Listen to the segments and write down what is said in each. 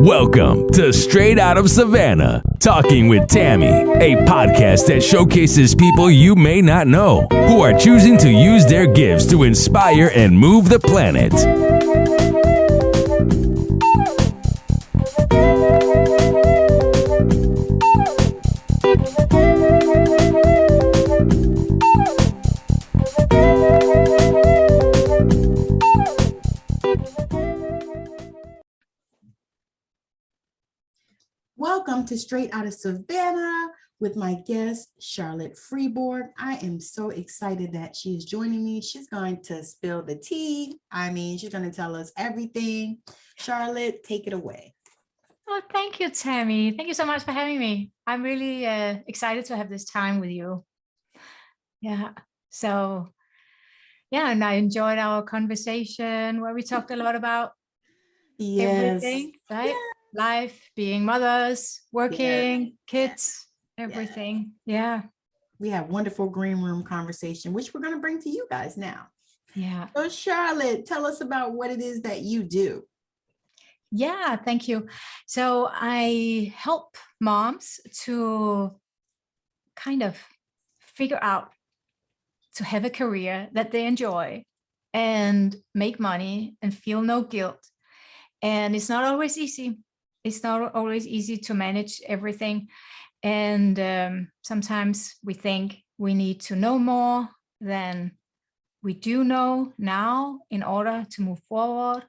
Welcome to Straight Out of Savannah, Talking with Tammi, a podcast that showcases people you may not know who are choosing to use their gifts to inspire and move the planet. Welcome to Straight Out of Savannah with my guest, Charlotte Friborg. I am so excited that she is joining me. She's going to spill the tea. She's going to tell us everything. Charlotte, take it away. Oh, thank you, Tammi. Thank you so much for having me. I'm really excited to have this time with you. And I enjoyed our conversation where we talked a lot about everything, right? Yeah. Life, being mothers, working, kids, everything. Yeah. We have wonderful green room conversation, which we're going to bring to you guys now. Yeah. So Charlotte, tell us about what it is that you do. Yeah, thank you. So I help moms to kind of figure out to have a career that they enjoy and make money and feel no guilt. And it's not always easy. It's not always easy to manage everything. And sometimes we think we need to know more than we do know now in order to move forward.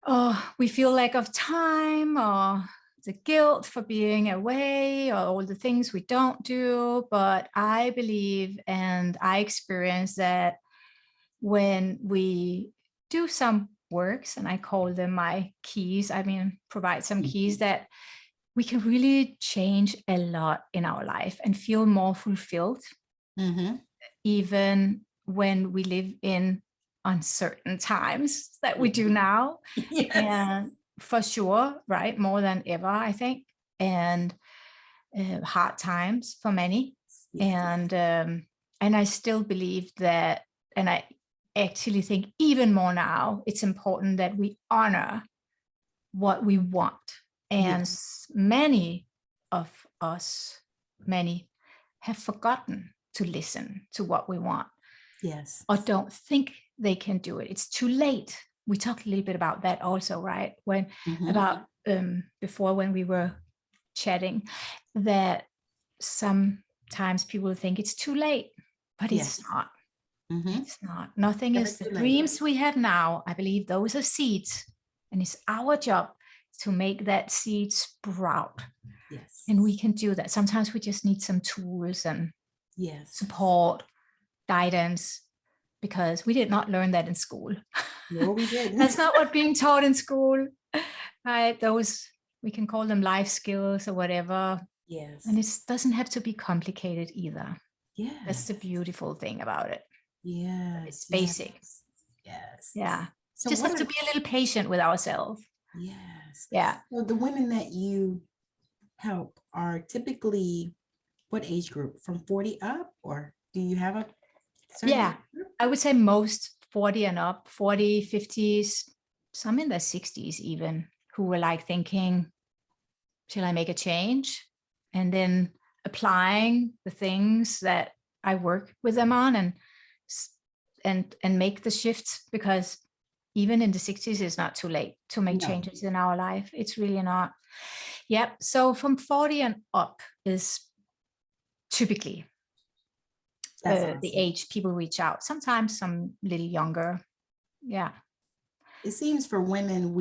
Or we feel lack of time or the guilt for being away or all the things we don't do. But I believe and I experience that when we do some works, and I call them my keys, provide some keys that we can really change a lot in our life and feel more fulfilled, even when we live in uncertain times that we do now. Yes. And for sure, right, more than ever, I think, and hard times for many. Yes. And I still believe that, and I actually think even more now, it's important that we honor what we want. And many of us, have forgotten to listen to what we want. Yes. Or don't think they can do it. It's too late. We talked a little bit about that also, right? Before when we were chatting, that sometimes people think it's too late, but it's not. It's not. Nothing is the dreams we have now. I believe those are seeds, and it's our job to make that seed sprout. Yes. And we can do that. Sometimes we just need some tools and support, guidance, because we did not learn that in school. No, we didn't. That's not what being taught in school. Right? Those, we can call them life skills or whatever. Yes. And it doesn't have to be complicated either. Yeah. That's the beautiful thing about it. Yes. It's basic. Yes. Yeah. So just have to be a little patient with ourselves. Yes. Yeah. So the women that you help are typically what age group? From 40 up, or do you have a certain group? I would say most 40 and up, 40, 50s, some in their 60s even, who were like thinking, shall I make a change? And then applying the things that I work with them on and make the shift, because even in the 60s, it's not too late to make changes in our life. It's really not. Yep. So from 40 and up is typically the age people reach out. Sometimes some little younger. Yeah. It seems for women,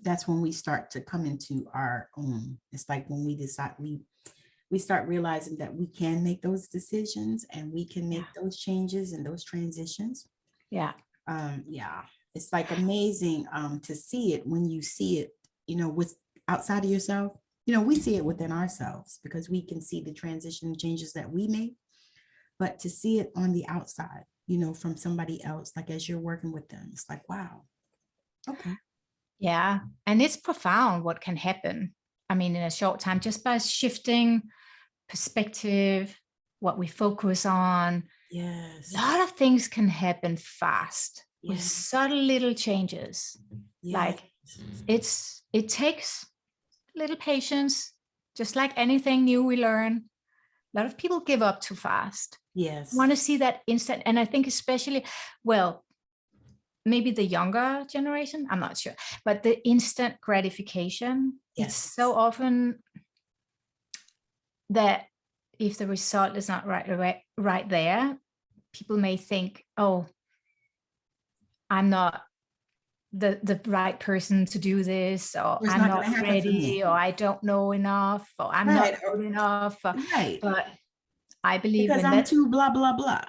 that's when we start to come into our own. It's like when we decide we start realizing that we can make those decisions and we can make those changes and those transitions. Yeah. It's like amazing to see it when you see it, with outside of yourself. We see it within ourselves because we can see the transition changes that we make, but to see it on the outside, from somebody else, like as you're working with them, it's like, wow. Okay. Yeah. And it's profound what can happen. In a short time, just by shifting perspective, what we focus on. Yes. A lot of things can happen fast with subtle little changes. Like it's it takes a little patience, just like anything new we learn. A lot of people give up too fast. Yes. Want to see that instant. And I think especially, well, maybe the younger generation, I'm not sure, but the instant gratification, it's so often that if the result is not right there, people may think, oh, I'm not the right person to do this, or I'm not ready, or I don't know enough, or I'm not good enough. But I believe because I'm too blah, blah, blah.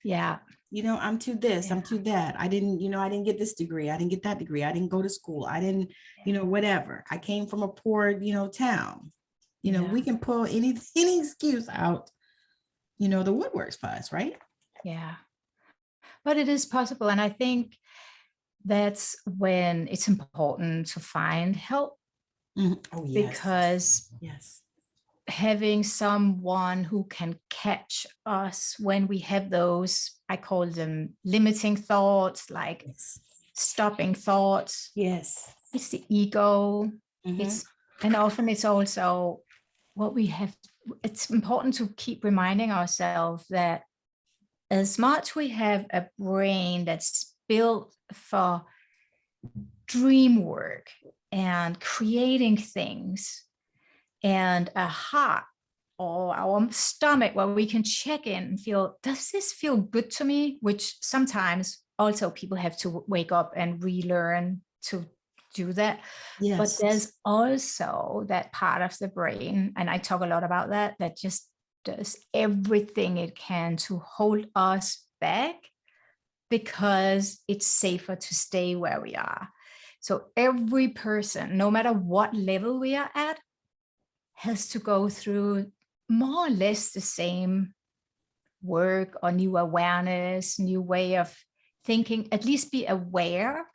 Yeah. You know, I'm too this, I'm too that. I didn't get this degree. I didn't get that degree. I didn't go to school. I didn't, whatever. I came from a poor, town. We can pull any excuse out, the woodworks for us, right? Yeah. But it is possible. And I think that's when it's important to find help. Oh, yes. Because having someone who can catch us when we have those, I call them limiting thoughts, like stopping thoughts. Yes. It's the ego. And often it's also what we have. It's important to keep reminding ourselves that as much we have a brain that's built for dream work and creating things, and a heart or our stomach where we can check in and feel, does this feel good to me? Which sometimes also people have to wake up and relearn to do that. But there's also that part of the brain, and I talk a lot about that just does everything it can to hold us back because it's safer to stay where we are. So every person, no matter what level we are at, has to go through more or less the same work or new awareness, new way of thinking, at least be aware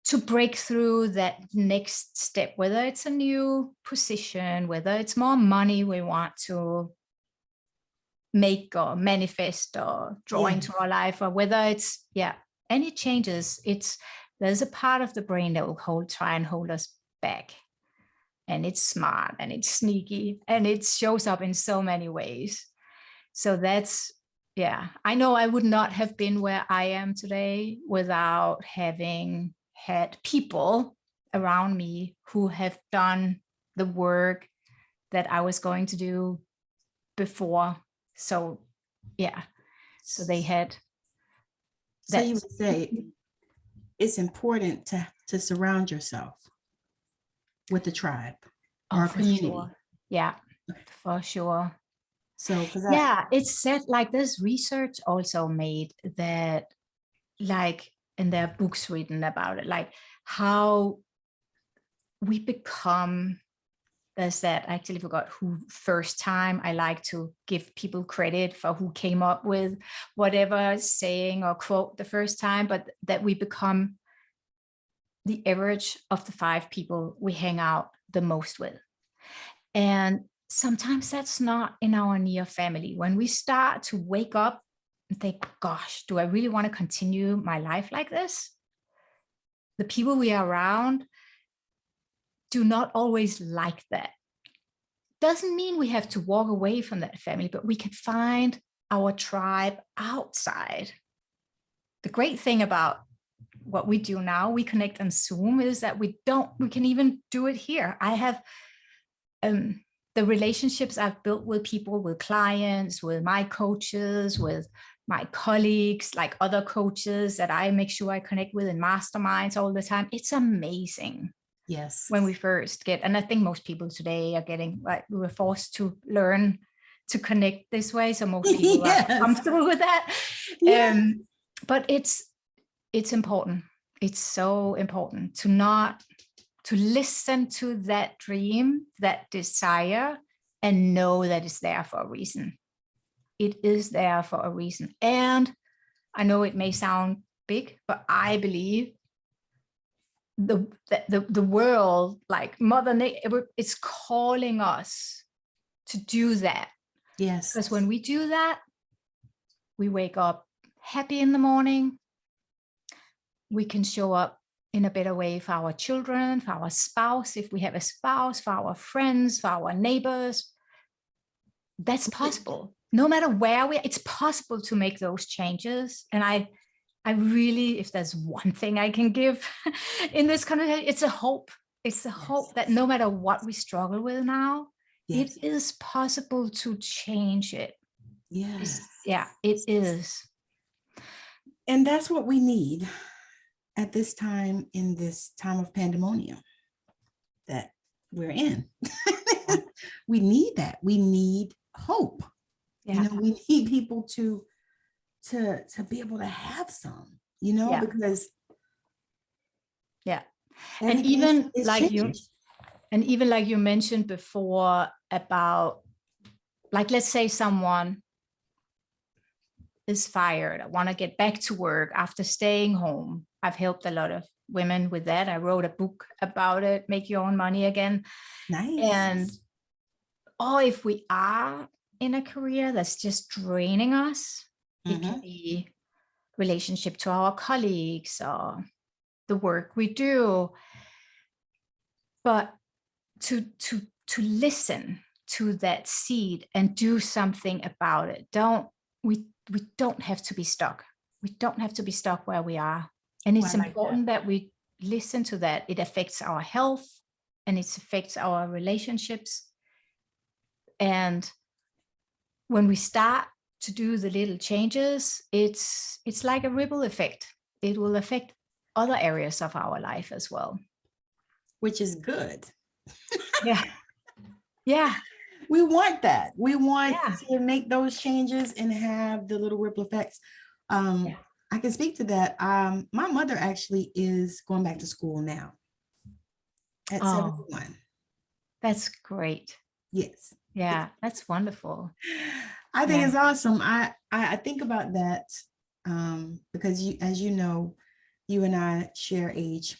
to break through that next step, whether it's a new position, whether it's more money we want to make or manifest or draw into our life, or whether it's, any changes, there's a part of the brain that will try and hold us back. And it's smart and it's sneaky and it shows up in so many ways. So that's, I know I would not have been where I am today without having had people around me who have done the work that I was going to do before. So, so they had. So you would say it's important to surround yourself with a tribe or a community. Sure. Yeah, for sure. So, it's said, like, there's research also made that, like, and there are books written about it, like how we become, there's that, I actually forgot who first time. I like to give people credit for who came up with whatever saying or quote the first time, but that we become the average of the 5 people we hang out the most with. And sometimes that's not in our near family. When we start to wake up and think, gosh, do I really want to continue my life like this? The people we are around do not always like that. Doesn't mean we have to walk away from that family, but we can find our tribe outside. The great thing about what we do now, we connect on Zoom, is that we can even do it here. I have the relationships I've built with people, with clients, with my coaches, with my colleagues, like other coaches that I make sure I connect with in masterminds all the time. It's amazing. Yes. When we first get, and I think most people today are getting, like, we were forced to learn to connect this way. So most people are comfortable with that. But it's important. It's so important to listen to that dream, that desire, and know that it's there for a reason. It is there for a reason. And I know it may sound big, but I believe the world, like Mother Nature, it's calling us to do that. Yes. Because when we do that, we wake up happy in the morning. We can show up in a better way for our children, for our spouse, if we have a spouse, for our friends, for our neighbors. That's possible. No matter where we are, it's possible to make those changes. And I really, if there's one thing I can give in this conversation, it's a hope. It's a hope that no matter what we struggle with now, it is possible to change it. Yes. Yeah, it is. And that's what we need at this time, in this time of pandemonium that we're in. We need that. We need hope. Yeah. You know, we need people to be able to have some, you know, because and even like you mentioned before about, like, let's say someone is fired, I want to get back to work after staying home. I've helped a lot of women with that. I wrote a book about it, Make Your Own Money Again. Nice. And if we are in a career that's just draining us, it can be relationship to our colleagues or the work we do, but to listen to that seed and do something about it. We don't have to be stuck. We don't have to be stuck where we are. And it's important that we listen to that. It affects our health and it affects our relationships. And when we start to do the little changes, it's like a ripple effect. It will affect other areas of our life as well. Which is good. Yeah. We want that. We want to make those changes and have the little ripple effects. I can speak to that. My mother actually is going back to school now at 71. That's great. Yes. Yeah, that's wonderful. I think it's awesome. I think about that because as you know, you and I share age.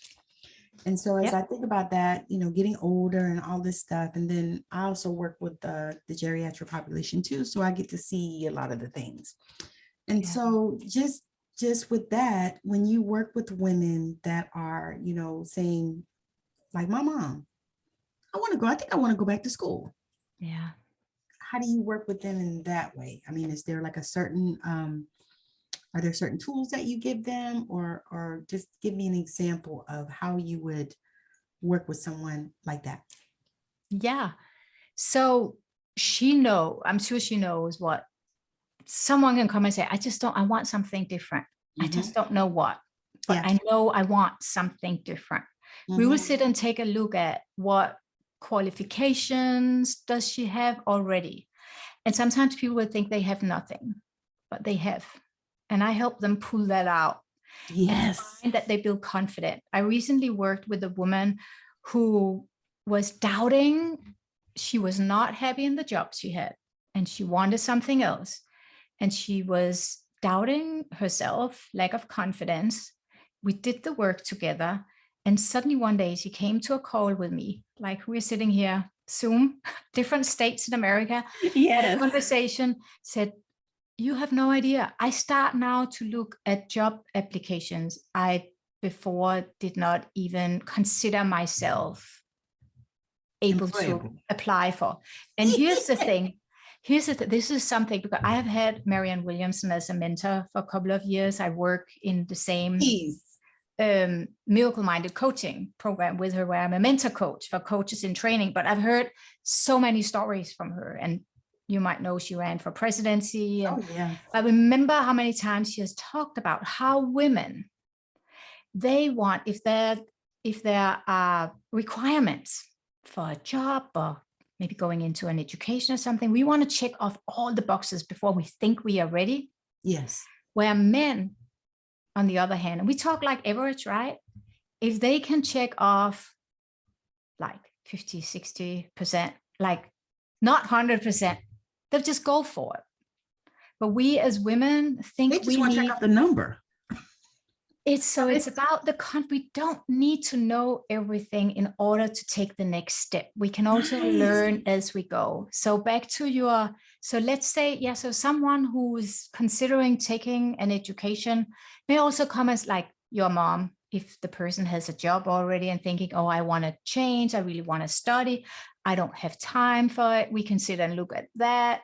And so as I think about that, you know, getting older and all this stuff, and then I also work with the geriatric population too. So I get to see a lot of the things. And so just with that, when you work with women that are, you know, saying like my mom, I think I want to go back to school. Yeah. How do you work with them in that way? I mean, is there like a certain, are there certain tools that you give them, or just give me an example of how you would work with someone like that? Yeah. So I'm sure she knows what someone can come and say, I want something different. I just don't know what, but I know I want something different. We will sit and take a look at what qualifications does she have already. And sometimes people would think they have nothing, but they have. And I help them pull that out. Yes. And find that they build confident. I recently worked with a woman who was doubting. She was not happy in the job she had, and she wanted something else. And she was doubting herself, lack of confidence. We did the work together. And suddenly one day she came to a call with me, like we're sitting here, Zoom, different states in America. Yes. Conversation, said, you have no idea. I start now to look at job applications I before did not even consider myself able to apply for. And here's the thing. This is something, because I have had Marianne Williamson as a mentor for a couple of years. I work in the same miracle-minded coaching program with her, where I'm a mentor coach for coaches in training. But I've heard so many stories from her, and you might know she ran for presidency. And I remember how many times she has talked about how women, they want, if there are requirements for a job or maybe going into an education or something, we want to check off all the boxes before we think we are ready. Yes. Where men, on the other hand, and we talk like average, right? If they can check off like 50, 60%, like not 100%, they'll just go for it. But we as women think they just want to check off the number. It's about we don't need to know everything in order to take the next step. We can also learn as we go. So back to so let's say, so someone who is considering taking an education may also come as like your mom if the person has a job already and thinking, oh, I want to change, I really want to study, I don't have time for it, we can sit and look at that.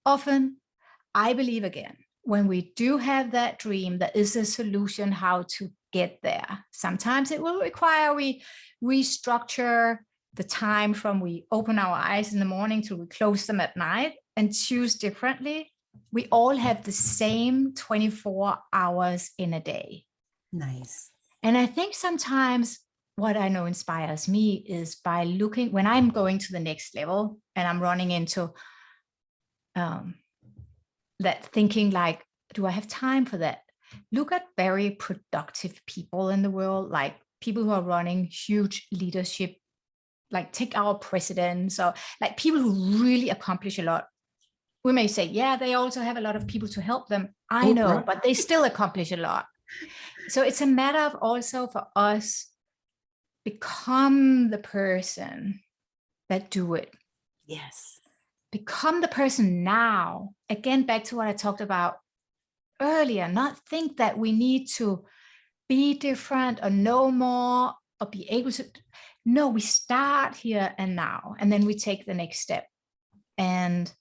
Often, I believe again, when we do have that dream, there is a solution how to get there. Sometimes it will require we restructure the time from we open our eyes in the morning to we close them at night and choose differently. We all have the same 24 hours in a day. Nice. And I think sometimes what I know inspires me is by looking, when I'm going to the next level and I'm running into that thinking like, do I have time for that? Look at very productive people in the world, like people who are running huge leadership, like take our presidents, or like people who really accomplish a lot. We may say, yeah, they also have a lot of people to help them. I know, but they still accomplish a lot. So it's a matter of also for us become the person that do it. Yes. Become the person now. Again, back to what I talked about earlier, not think that we need to be different or know more or be able to. No, we start here and now, and then we take the next step. And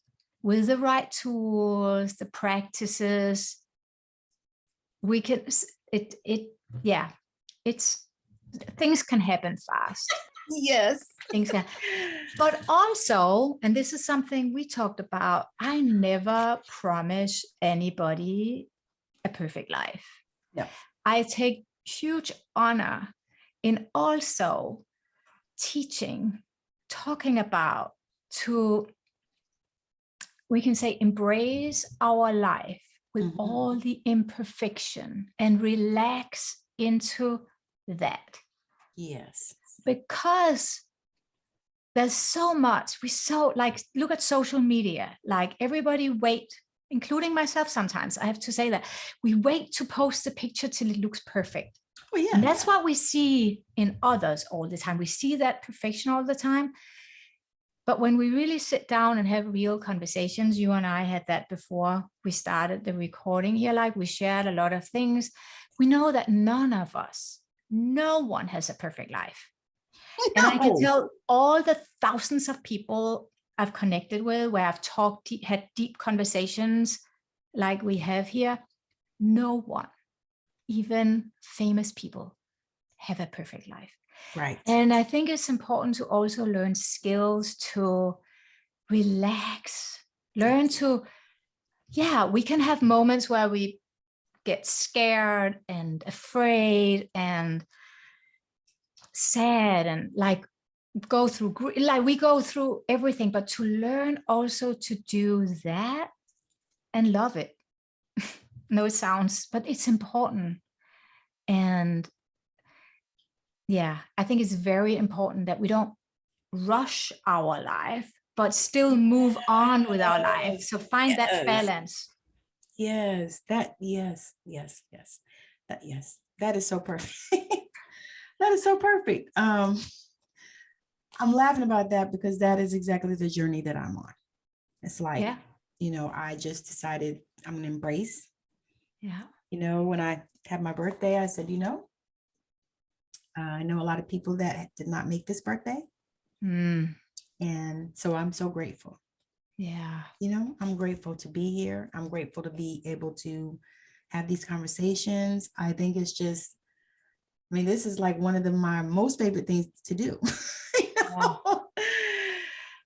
with the right tools, the practices, we can, it's things can happen fast. Yes. Things can, but also, and this is something we talked about, I never promise anybody a perfect life. Yeah. I take huge honor in also teaching, talking about, to, we can say, embrace our life with all the imperfection and relax into that. Yes. Because there's so much, look at social media, like everybody wait, including myself sometimes, I have to say that, we wait to post the picture till it looks perfect. Oh, yeah. And that's what we see in others all the time. We see that perfection all the time. But when we really sit down and have real conversations, you and I had that before we started the recording here, like we shared a lot of things. We know that none of us, no one has a perfect life. And I can tell all the thousands of people I've connected with, where I've talked, had deep conversations like we have here, no one, even famous people, have a perfect life. Right. And I think it's important to also learn skills to relax, learn to, we can have moments where we get scared and afraid and sad and like go through, like we go through everything, but to learn also to do that and love it. No, it sounds, but it's important. And I think it's very important that we don't rush our life, but still move on with our life. So find that balance. Yes, that is so perfect. That is so perfect. I'm laughing about that because that is exactly the journey that I'm on. It's like, I just decided I'm going to embrace. Yeah. When I had my birthday, I said, I know a lot of people that did not make this birthday. And so I'm so grateful. Yeah. I'm grateful to be here. I'm grateful to be able to have these conversations. I think it's just, this is like one of my most favorite things to do.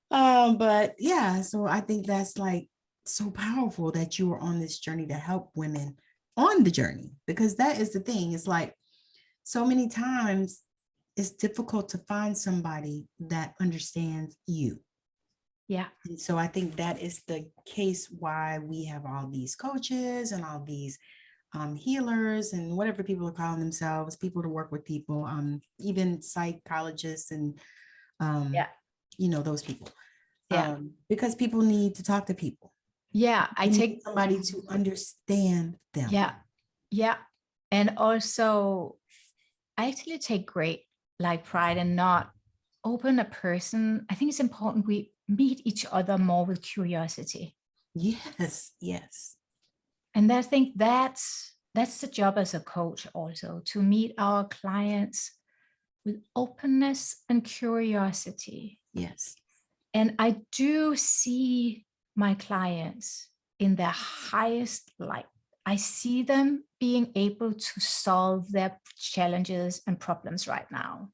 But so I think that's like so powerful that you are on this journey to help women on the journey, because that is the thing. It's like so many times it's difficult to find somebody that understands you. Yeah. And so I think that is the case why we have all these coaches and all these healers and whatever people are calling themselves, people to work with people, even psychologists and, those people. Because people need to talk to people. Yeah. I take somebody to understand them. Yeah. Yeah. And also I actually take great pride in not open a person. I think it's important we meet each other more with curiosity. Yes. And I think that's that's the job as a coach also, to meet our clients with openness and curiosity. Yes. And I do see my clients in their highest light. I see them being able to solve their challenges and problems right now,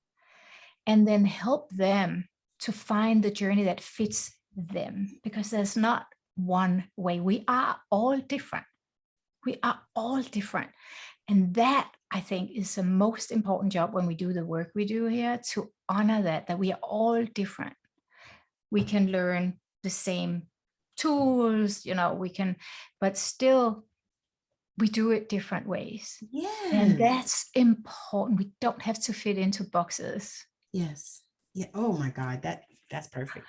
and then help them to find the journey that fits them, because there's not one way. We are all different. We are all different. And that, I think, is the most important job when we do the work we do here, to honor that we are all different. We can learn the same tools, we can, but still we do it different ways. Yes. And that's important. We don't have to fit into boxes. Yes. Yeah. Oh my God. That's perfect.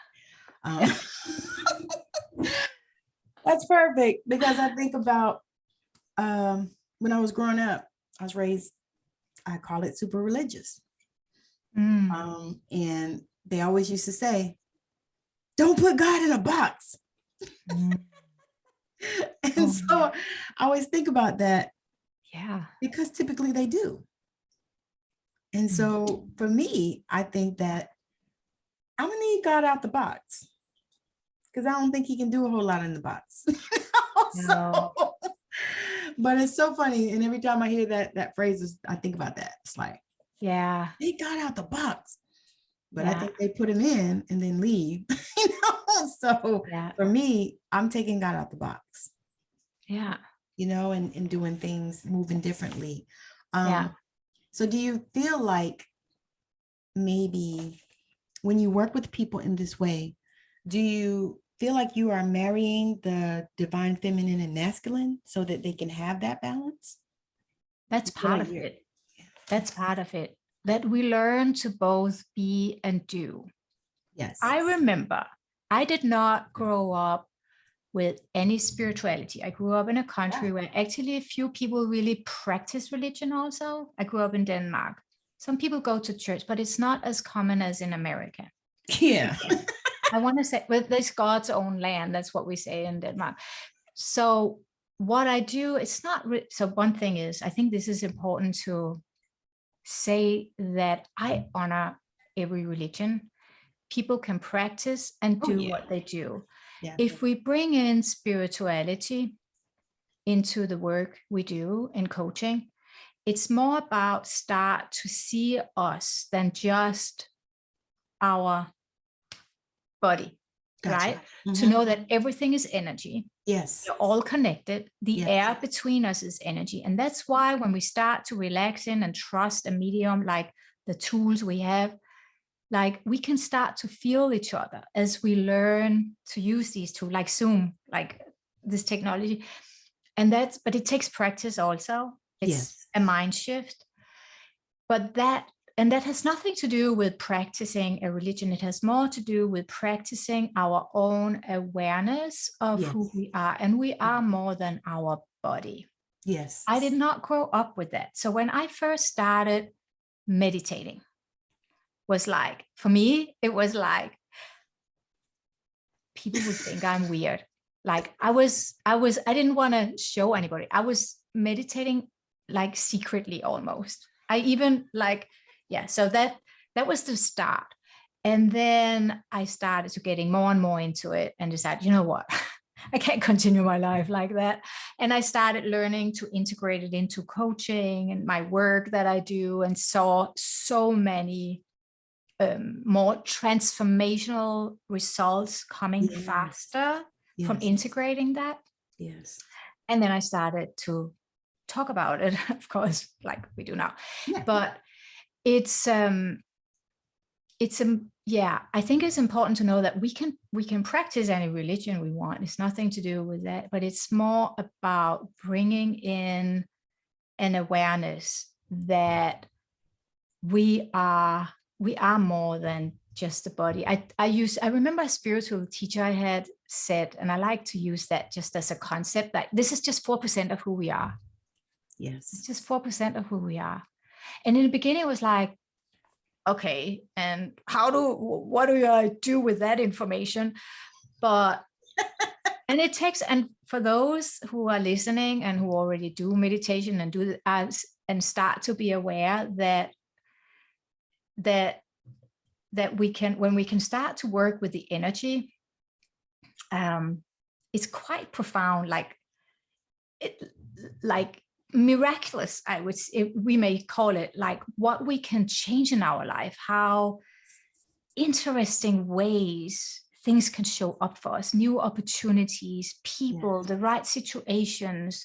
That's perfect, because I think about when I was growing up, I was raised, I call it super religious. And they always used to say, don't put God in a box. And so I always think about that. Yeah. Because typically they do. And so for me, I think that I'm gonna need God out the box, because I don't think he can do a whole lot in the box. No. But it's so funny. And every time I hear that phrase, I think about that. It's like, yeah, they got out the box. But yeah. I think they put him in and then leave. So yeah. for me, I'm taking God out the box. Yeah. And doing things, moving differently. Yeah. So do you feel like maybe when you work with people in this way, do you feel like you are marrying the divine feminine and masculine so that they can have that balance? That's part of it. That's part of it, that we learn to both be and do. Yes. I remember I did not grow up with any spirituality. I grew up in a country where actually a few people really practice religion also. I grew up in Denmark. Some people go to church, but it's not as common as in America. Yeah. I want to say, well, it's God's own land. That's what we say in Denmark. So what I do, it's not, so one thing is, I think this is important to say, that I honor every religion. People can practice and do what they do. Yeah. If we bring in spirituality into the work we do in coaching, it's more about start to see us than just our body, right? To know that everything is energy. Yes. We're all connected. The air between us is energy. And that's why when we start to relax in and trust a medium, like the tools we have, like we can start to feel each other as we learn to use these tools, like Zoom, like this technology. But it takes practice also. It's a mind shift. But that has nothing to do with practicing a religion. It has more to do with practicing our own awareness of who we are. And we are more than our body. Yes. I did not grow up with that. So when I first started meditating, was like, for me, it was like, people would think I'm weird. Like I didn't want to show anybody. I was meditating like secretly almost. I even like, so that was the start. And then I started to getting more and more into it and decided, you know what, I can't continue my life like that. And I started learning to integrate it into coaching and my work that I do, and saw so many more transformational results coming faster from integrating that. Yes. And then I started to talk about it, of course, like we do now. But I think it's important to know that we can practice any religion we want. It's nothing to do with that, but it's more about bringing in an awareness that we are more than just the body. I remember a spiritual teacher I had said, and I like to use that just as a concept, that this is just 4% of who we are. Yes. It's just 4% of who we are. And in the beginning it was like, okay, and what do I do with that information? But And it takes, and for those who are listening and who already do meditation and do and start to be aware that we can, when we can start to work with the energy, it's quite profound, like miraculous, I would say, we may call it, like what we can change in our life, how interesting ways things can show up for us, new opportunities, people, the right situations,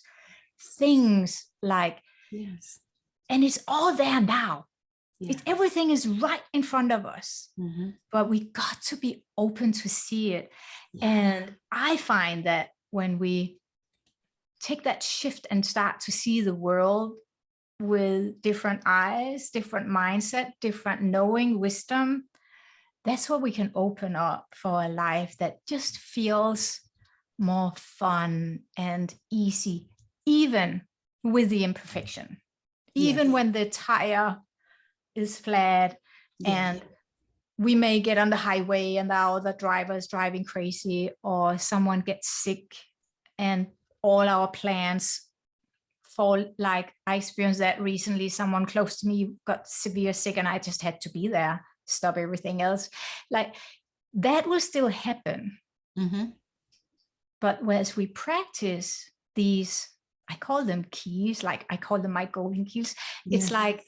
things like, and it's all there now. Everything is right in front of us, but we got to be open to see it. And I find that when we take that shift and start to see the world with different eyes, different mindset, different knowing, wisdom, that's what we can open up for a life that just feels more fun and easy, even with the imperfection, even when the tire is flat and we may get on the highway and the other driver is driving crazy, or someone gets sick and all our plans fall. Like I experienced that recently. Someone close to me got severe sick and I just had to be there, stop everything else. Like that will still happen. But as we practice these, I call them keys, like I call them my golden keys. It's like,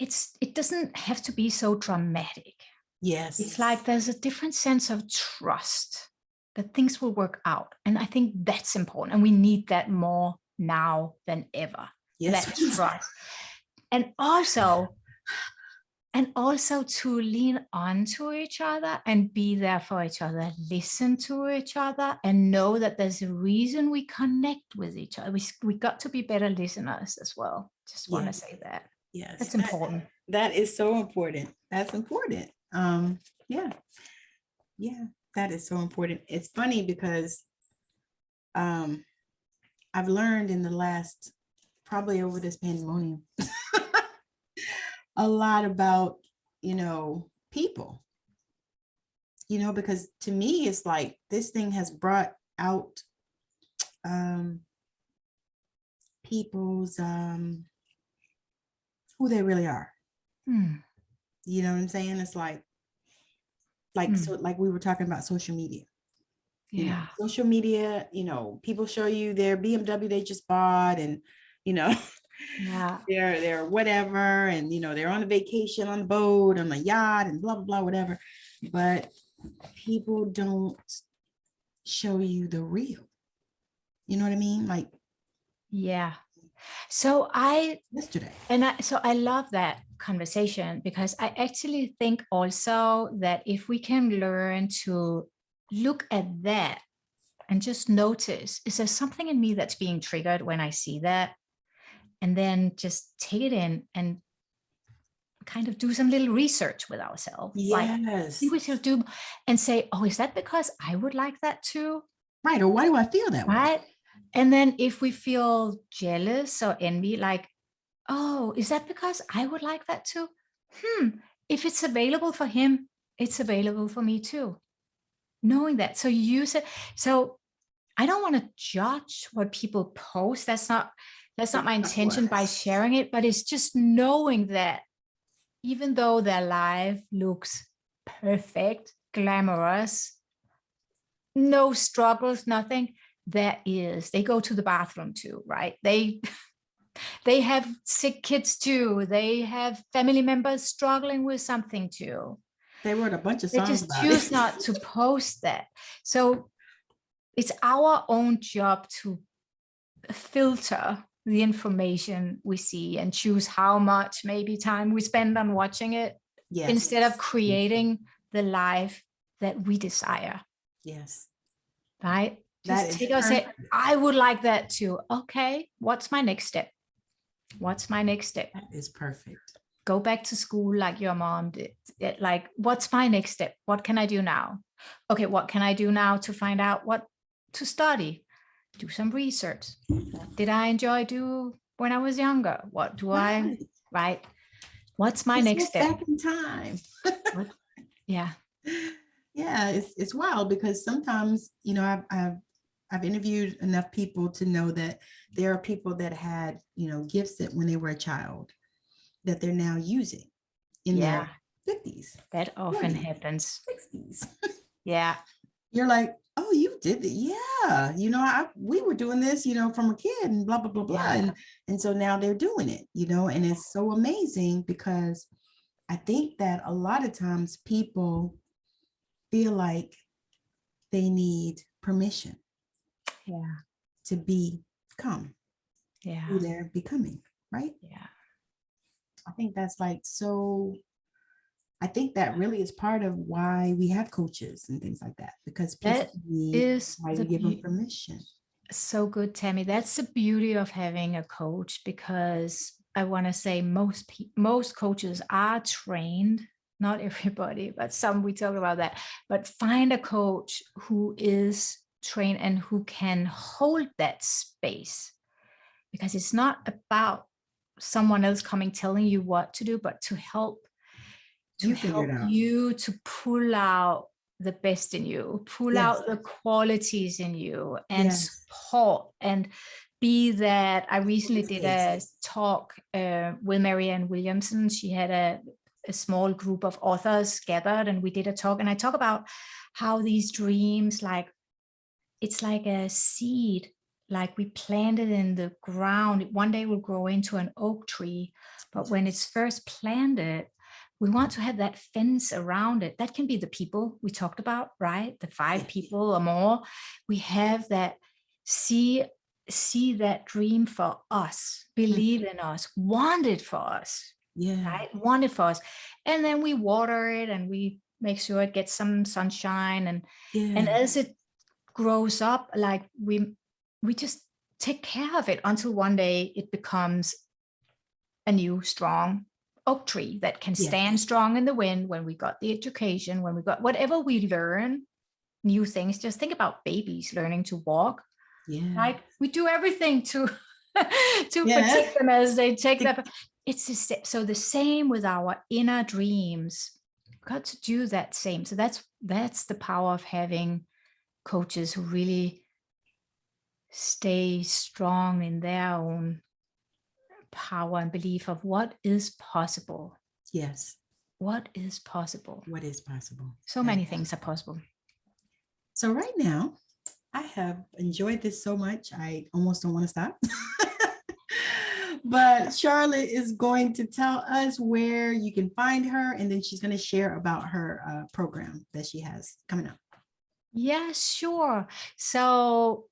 it doesn't have to be so dramatic. It's like there's a different sense of trust that things will work out. And I think that's important. And we need that more now than ever. That trust. And also to lean onto each other and be there for each other, listen to each other, and know that there's a reason we connect with each other. We got to be better listeners as well. Just want to say that. That's important. That is so important. That's important. That is so important. It's funny because I've learned in the last, probably over this pandemonium, a lot about, people, because to me, it's like this thing has brought out people's who they really are. You know what I'm saying? It's like so, like we were talking about social media. Social media, people show you their BMW they just bought, and they're whatever, and they're on a vacation on the boat, on a yacht, and blah blah blah, whatever. But people don't show you the real. You know what I mean? Like, So I love that conversation, because I actually think also that if we can learn to look at that and just notice, is there something in me that's being triggered when I see that? And then just take it in and kind of do some little research with ourselves. Like we should do, and say, oh, is that because I would like that too? Right. Or why do I feel that way? And then if we feel jealous or envy, like, oh, is that because I would like that too? If it's available for him, it's available for me too. Knowing that. So use it. So I don't want to judge what people post. That's not my intention by sharing it, but it's just knowing that even though their life looks perfect, glamorous, no struggles, nothing, they go to the bathroom too, right? They have sick kids too. They have family members struggling with something too. They wrote a bunch of songs. They just choose not to post that. So it's our own job to filter the information we see and choose how much maybe time we spend on watching it, instead of creating the life that we desire. Right? Just take us, say, I would like that too. Okay, what's my next step? That is perfect. Go back to school like your mom did. Like, what's my next step? What can I do now? Okay, what can I do now to find out what to study? Do some research. What did I enjoy do when I was younger? What do I, What's my next step? Back in time. Yeah, it's wild because sometimes, you know, I've interviewed enough people to know that there are people that had, you know, gifts that when they were a child that they're now using in Yeah, their 50s, that often 40s, happens. 60s. Yeah. You're like, oh, you did it. Yeah. You know, we were doing this, you know, from a kid and blah, blah, blah, blah. Yeah. And so now they're doing it, you know, and it's so amazing because I think that a lot of times people feel like they need permission Yeah. to become Yeah. who they're becoming, right? Yeah. I think that's like so. I think that really is part of why we have coaches and things like that, because people That need is why we give them permission. so good, Tammy. That's the beauty of having a coach, because I want to say most coaches are trained, not everybody, but some, we talk about that, but find a coach who is trained and who can hold that space, because it's not about someone else coming telling you what to do, but to help you to pull out the best in you, pull out the qualities in you, and support and be that. I recently did a talk with Marianne Williamson. She had a small group of authors gathered, and we did a talk, and I talk about how these dreams, like it's like a seed, like we planted in the ground. One day will grow into an oak tree, but when it's first planted, we want to have that fence around it. That can be the people we talked about, right? The 5 people or more. We have that, see that dream for us, believe in us, want it for us. Yeah. Right? Want it for us. And then we water it and we make sure it gets some sunshine. And as it grows up, like we just take care of it until one day it becomes a new strong oak tree that can stand strong in the wind. When we got the education, when we got whatever we learn, new things. Just think about babies learning to walk. Like we do everything to protect them as they take that. It's just, so the same with our inner dreams. We've got to do that same. So that's the power of having coaches who really stay strong in their own power and belief of what is possible. Yes. What is possible? What is possible? So many things are possible. So right now, I have enjoyed this so much. I almost don't want to stop. But Charlotte is going to tell us where you can find her, and then she's going to share about her program that she has coming up. Yeah, sure. So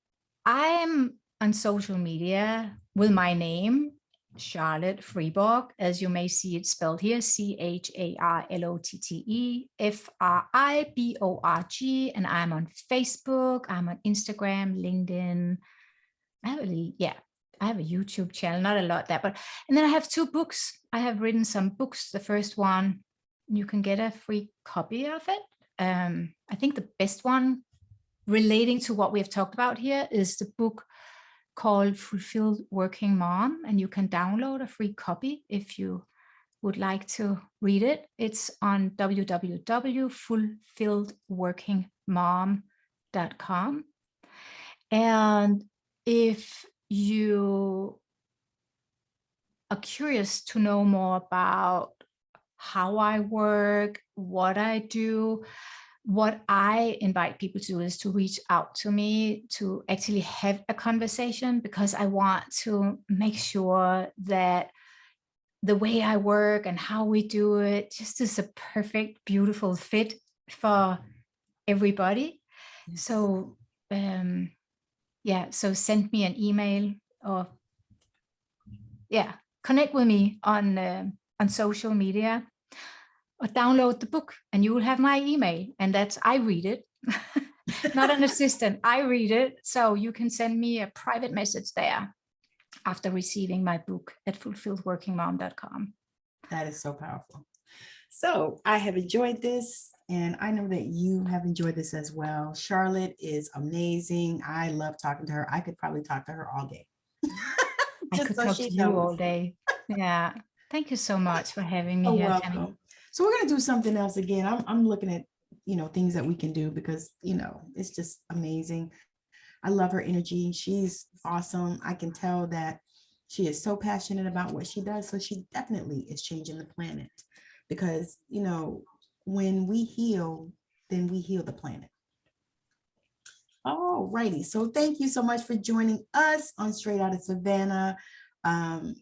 I'm on social media with my name, Charlotte Friborg, as you may see it spelled here, CharlotteFriborg, and I'm on Facebook, I'm on Instagram, LinkedIn. I have a YouTube channel, not a lot that, and then I have 2 books. I have written some books. The first one, you can get a free copy of it. I think the best one relating to what we have talked about here is the book called Fulfilled Working Mom, and you can download a free copy if you would like to read it. It's on www.fulfilledworkingmom.com. And if you are curious to know more about how I work, what I do, what I invite people to do is to reach out to me to actually have a conversation, because I want to make sure that the way I work and how we do it just is a perfect, beautiful fit for everybody. Yes. So, so send me an email or connect with me on social media, or download the book, and you will have my email, and I read it. Not an assistant, I read it. So you can send me a private message there after receiving my book at fulfilledworkingmom.com. That is so powerful. So I have enjoyed this, and I know that you have enjoyed this as well. Charlotte is amazing. I love talking to her. I could probably talk to her all day. I could talk to you all day. Yeah. Thank you so much for having me here, welcome. Tammi. So we're going to do something else again. I'm looking at things that we can do, because, it's just amazing. I love her energy. She's awesome. I can tell that she is so passionate about what she does. So she definitely is changing the planet, because, when we heal, then we heal the planet. All righty. So thank you so much for joining us on Straight Out of Savannah.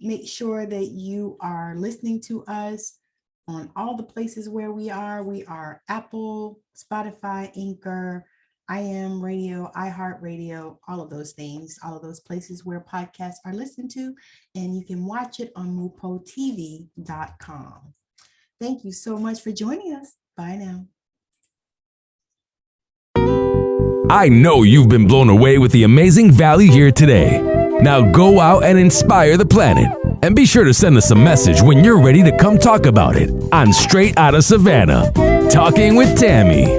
Make sure that you are listening to us on all the places where we are. We are Apple, Spotify, Anchor, IM Radio, iHeartRadio, all of those things, all of those places where podcasts are listened to, and you can watch it on mupotv.com. Thank you so much for joining us. Bye now. I know you've been blown away with the amazing value here today. Now go out and inspire the planet. And be sure to send us a message when you're ready to come talk about it on Straight Outta Savannah, Talking with Tammi.